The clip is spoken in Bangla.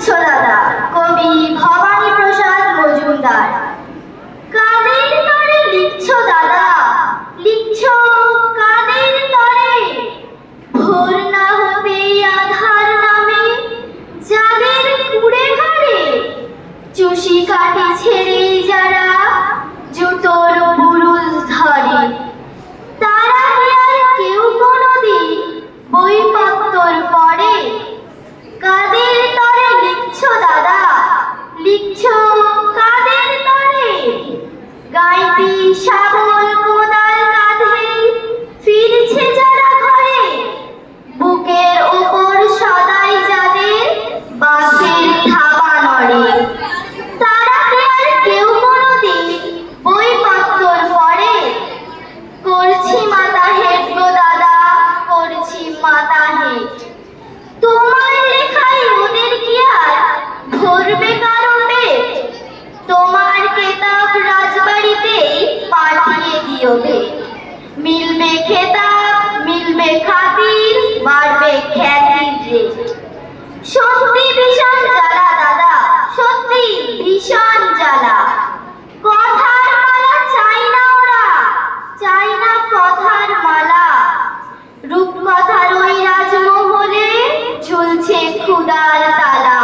লিখছো দাদা, কবি ভবানী প্রসাদ মজুমদার। কাদের তরে লিখছো দাদা, লিখছো কাদের তরে? ভোর না হতেই আধার নামে যাদের কুড়ে ঘরে, চুষি কাটি ছেড়েই যারা জুতোর বুরুজ ধরে, তারা কি আর কেউ কোনোদিন বইপত্তর পড়ে? কাদের তরে লিখছো দাদা, লিখছো কাদের তরে? গাইতি শাবল কোদাল কাঁধে ফিরছে যারা ঘরে, বুকের ওপর সদাই যাদের বাঘের থাবা নড়ে, তারা কি আর কেউ কোনোদিন বইপত্তর পড়ে? করছি মাতা হেট গো দাদা, করছি মাতা হেট। তোমার লেখায় ওদের কি আর ধরবে কারো পেট? তোমার কেতাব রাজবাড়িতেই পাঠিয়ে দিও ভেট। মিলবে খেতাব, মিলবে খাতির, বাড়বে খ্যাতির রেট। সত্যি ভীষণ জ্বালা দাদা, সত্যি ভীষণ জ্বালা। কথার মালা চাই না ওরা, চাই না কথার মালা। রূপকথার ওই রাজমহলে ঝুলছে ক্ষুধার তালা।